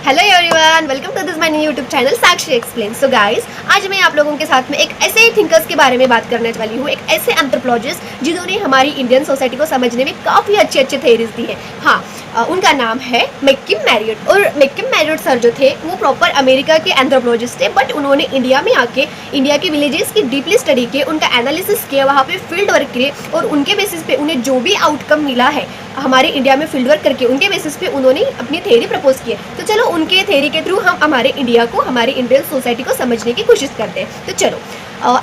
Hello everyone, welcome to this my new YouTube channel Sakshi explain. So guys, आज मैं आप लोगों के साथ में एक ऐसे थिंकर्स के बारे में बात करने वाली हूँ, एक ऐसे एंथ्रोपोलॉजिस्ट जिन्होंने हमारी इंडियन सोसाइटी को समझने में काफ़ी अच्छे अच्छे थेरीज दी है। हाँ, उनका नाम है मैकिम मैरियट। और मैकिम मैरियट सर जो थे वो प्रॉपर अमेरिका के एंथ्रोपोलॉजिस्ट थे, बट उन्होंने इंडिया में आके इंडिया के विलेजेस की डीपली स्टडी किए, उनका एनालिसिस किया, वहाँ पे फील्ड वर्क किए और उनके बेसिस पे उन्हें जो भी आउटकम मिला है हमारे इंडिया में फील्ड वर्क करके, उनके बेसिस पे उन्होंने अपनी थ्योरी प्रपोज की है। तो चलो उनके थ्योरी के थ्रू हम हमारे इंडिया को, हमारी इंडियन सोसाइटी को समझने की कोशिश करते हैं। तो चलो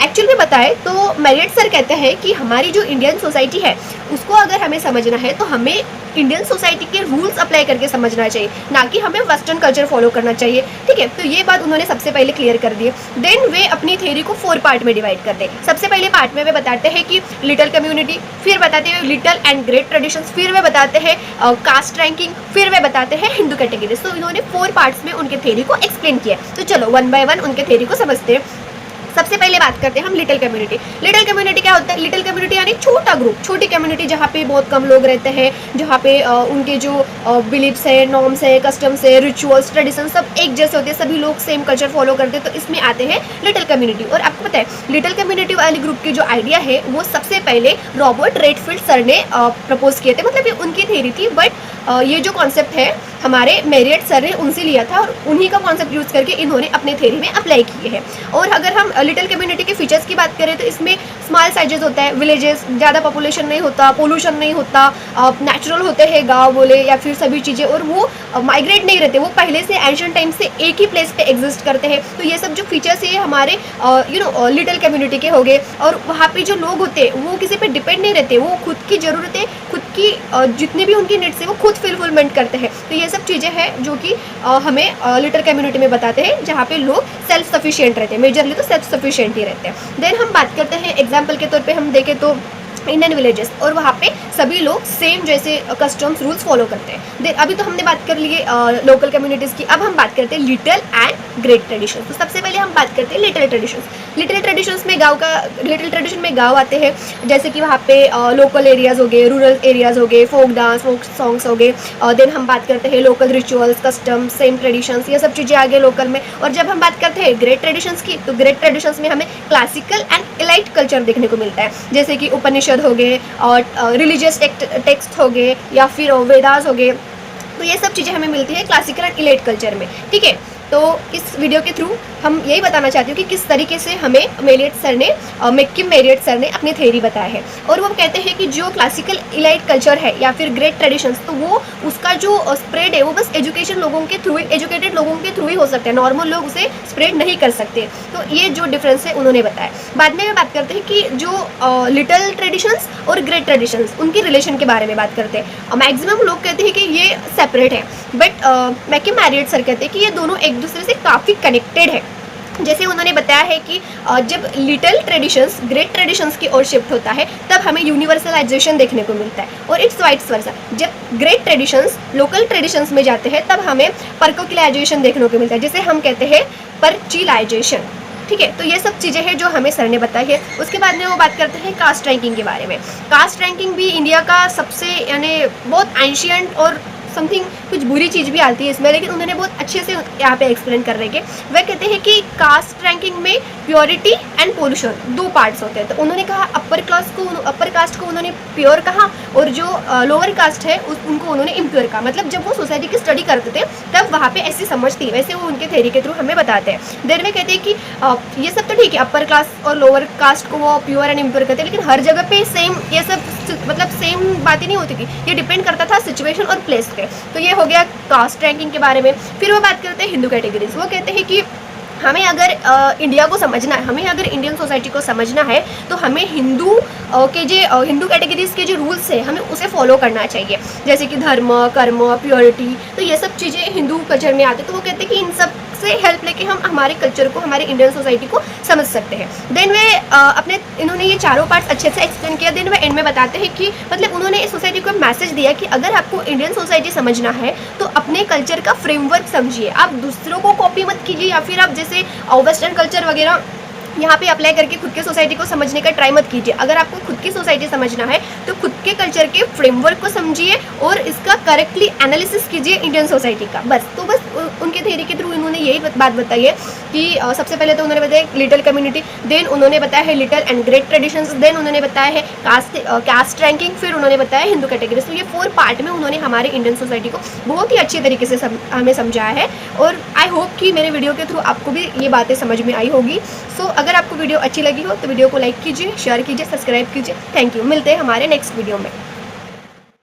एक्चुअल में बताएं तो मैरियट सर कहते हैं कि हमारी जो इंडियन सोसाइटी है उसको अगर हमें समझना है तो हमें इंडियन सोसाइटी के रूल्स अप्लाई करके समझना चाहिए, ना कि हमें वेस्टर्न कल्चर फॉलो करना चाहिए। ठीक है, तो ये बात उन्होंने सबसे पहले क्लियर कर दी। देन वे अपनी थ्योरी को 4 पार्ट में डिवाइड कर दे। सबसे पहले पार्ट में वे बताते हैं कि लिटिल कम्युनिटी, फिर बताते हैं लिटिल एंड ग्रेट ट्रेडिशंस, फिर वे बताते हैं कास्ट रैंकिंग, फिर वे बताते हैं हिंदू कैटेगरीज। तो इन्होंने 4 पार्ट्स में उनके थ्योरी को एक्सप्लेन किया। तो चलो 1 बाय 1 उनके थ्योरी को समझते हैं। सबसे पहले बात करते हैं हम लिटिल कम्युनिटी। लिटिल कम्युनिटी क्या होता है? लिटिल कम्युनिटी यानी छोटा ग्रुप, छोटी कम्युनिटी जहाँ पे बहुत कम लोग रहते हैं, जहाँ पे उनके जो बिलीव्स है, नॉर्म्स है, कस्टम्स है, रिचुअल्स, ट्रेडिशन सब एक जैसे होते हैं, सभी लोग सेम कल्चर फॉलो करते हैं। तो इसमें आते हैं लिटिल कम्युनिटी। और आपको पता है लिटिल कम्युनिटी वाली ग्रुप की जो आइडिया है वो सबसे पहले रॉबर्ट रेडफील्ड सर ने प्रपोज किए थे। मतलब ये उनकी थ्योरी थी, बट ये जो कॉन्सेप्ट है हमारे मैरियट सर ने उनसे लिया था और उन्हीं का कॉन्सेप्ट यूज़ करके इन्होंने अपने थ्योरी में अप्लाई किए हैं। और अगर हम लिटिल कम्युनिटी के फीचर्स की बात करें तो इसमें स्मॉल साइजेस होता है, विलेजेस, ज़्यादा पॉपुलेशन नहीं होता, पोल्यूशन नहीं होता, नेचुरल होते हैं गांव बोले या फिर सभी चीज़ें, और वो माइग्रेट नहीं रहते, वो पहले से एंशिएंट टाइम से एक ही प्लेस पे एग्जिस्ट करते हैं। तो ये सब जो फीचर्स है हमारे लिटिल कम्युनिटी के हो गए। और वहाँ पे जो लोग होते हैं वो किसी पे डिपेंड नहीं रहते, वो खुद की ज़रूरतें, खुद की जितनी भी उनकी नीड्स है वो खुद फुलफिलमेंट करते हैं। तो ये सब चीज़ें हैं जो कि हमें लिटिल कम्युनिटी में बताते हैं, जहाँ पे लोग सेल्फ सफिशिएंट रहते हैं, मेजरली तो सेल्फ सफिशिएंट ही रहते हैं। देन हम बात करते हैं एग्जाम्पल के तौर पे हम देखें तो इंडियन विलेजेस, और वहाँ पे सभी लोग सेम जैसे कस्टम्स रूल्स फॉलो करते हैं। देन अभी तो हमने बात कर ली लोकल कम्युनिटीज़ की, अब हम बात करते हैं लिटिल एंड ग्रेट ट्रेडिशन। तो सबसे पहले हम बात करते हैं लिटिल ट्रेडिशंस। लिटिल ट्रेडिशंस में लिटिल ट्रेडिशन में गाँव आते हैं, जैसे कि वहाँ पे लोकल एरियाज़ हो गए, रूरल एरियाज़ हो गए, फोक डांस, फोक सॉन्ग्स हो गए। देन हम बात करते हैं local rituals, customs, same traditions, ये सब चीज़ें आ गए लोकल में। और जब हम बात करते हैं ग्रेट ट्रेडिशंस की, तो ग्रेट ट्रेडिशंस में हमें क्लासिकल एंड एलाइट कल्चर देखने को मिलता है, जैसे कि उपनिषद हो गए और रिलीजियस टेक्स्ट हो गए या फिर वेदास हो गए। तो ये सब चीज़ें हमें मिलती है क्लासिकल एंड इलाइट कल्चर में। ठीक है, तो इस वीडियो के थ्रू हम यही बताना चाहती हूँ कि किस तरीके से हमें मैकिम मैरियट सर ने अपनी थ्योरी बताया है। और वो कहते हैं कि जो क्लासिकल इलाइट कल्चर है या फिर ग्रेट ट्रेडिशंस, तो वो उसका जो स्प्रेड है वो बस एजुकेशन लोगों के थ्रू, एजुकेटेड लोगों के थ्रू ही हो सकता है, नॉर्मल लोग उसे स्प्रेड नहीं कर सकते। तो ये जो डिफरेंस है उन्होंने बताया। बाद में बात करते हैं कि जो लिटिल ट्रेडिशंस और ग्रेट ट्रेडिशंस उनकी रिलेशन के बारे में बात करते हैं। मैक्सिमम लोग कहते हैं कि ये सेपरेट है, बट मैकिम मैरियट सर कहते हैं कि ये दोनों एक दूसरे से काफ़ी कनेक्टेड है। जैसे उन्होंने बताया है कि जब लिटिल ट्रेडिशंस ग्रेट ट्रेडिशंस की ओर शिफ्ट होता है तब हमें यूनिवर्सलाइजेशन देखने को मिलता है, और इट्स वाइस वर्सा। जब ग्रेट ट्रेडिशंस लोकल ट्रेडिशंस में जाते हैं तब हमें पर्कोकिलाइजेशन देखने को मिलता है, जिसे हम कहते हैं परचिलाइजेशन। ठीक है, तो ये सब चीज़ें हैं जो हमें सर ने बताई है। उसके बाद में वो बात करते हैं कास्ट रैंकिंग के बारे में। कास्ट रैंकिंग भी इंडिया का सबसे यानी बहुत एंशिएंट और समथिंग कुछ बुरी चीज़ भी आती है इसमें, लेकिन उन्होंने बहुत अच्छे से यहाँ पे एक्सप्लेन कर रहे हैं। वह कहते हैं कि कास्ट रैंकिंग में प्योरिटी एंड पोल्यूशन 2 पार्ट्स होते हैं। तो उन्होंने कहा अपर कास्ट को उन्होंने प्योर कहा, और जो लोअर कास्ट है उनको उन्होंने इम्प्योर कहा। मतलब जब वो सोसाइटी की स्टडी करते थे तब वहाँ पे ऐसी समझ थी, वैसे वो उनके थ्योरी के थ्रू हमें बताते हैं। देन में कहते हैं कि ये सब तो ठीक है, अपर कास्ट और लोअर कास्ट को वो प्योर एंड इम्प्योर करते हैं, लेकिन हर जगह पे सेम ये सब मतलब सेम बातें नहीं होती थी, ये डिपेंड करता था सिचुएशन और प्लेस पे। तो ये हो गया कास्ट रैंकिंग के बारे में। फिर वो बात करते हैं हिंदू कैटेगरीज। वो कहते हैं कि हमें अगर इंडिया को समझना है, हमें अगर इंडियन सोसाइटी को समझना है तो हमें हिंदू कैटेगरीज के जो रूल्स है हमें उसे फॉलो करना चाहिए, जैसे कि धर्म, कर्म, प्योरिटी। तो ये सब चीज़ें हिंदू कल्चर में आते हैं। तो वो कहते हैं कि इन सब से हेल्प लेके हम हमारे कल्चर को, हमारे इंडियन सोसाइटी को समझ सकते हैं। देन वे इन्होंने ये चारों पार्ट्स अच्छे से एक्सप्लेन किया। देन वे एंड में बताते हैं कि मतलब उन्होंने इस सोसाइटी को मैसेज दिया कि अगर आपको इंडियन सोसाइटी समझना है तो अपने कल्चर का फ्रेमवर्क समझिए, आप दूसरों को कॉपी मत कीजिए, या फिर आप जैसे वेस्टर्न कल्चर वगैरह यहाँ पे अप्लाई करके खुद के सोसाइटी को समझने का ट्राई मत कीजिए। अगर आपको खुद की सोसाइटी समझना है तो खुद के कल्चर के फ्रेमवर्क को समझिए और इसका करेक्टली एनालिसिस कीजिए इंडियन सोसाइटी का। बस उनके थ्योरी के थ्रू उन्होंने यही बात बताई है कि सबसे पहले तो उन्होंने बताया लिटल कम्युनिटी, देन उन्होंने बताया है little and great traditions, then उन्होंने बताया है कास्ट रैंकिंग, फिर उन्होंने बताया हिंदू कैटेगरीज। तो ये 4 पार्ट में उन्होंने हमारे इंडियन सोसाइटी को बहुत ही अच्छे तरीके से हमें समझाया है, और आई होप कि मेरे वीडियो के थ्रू आपको भी ये बातें समझ में आई होगी। सो अगर आपको वीडियो अच्छी लगी हो तो वीडियो को लाइक कीजिए, शेयर कीजिए, सब्सक्राइब कीजिए। Thank you. मिलते हैं हमारे नेक्स्ट वीडियो में।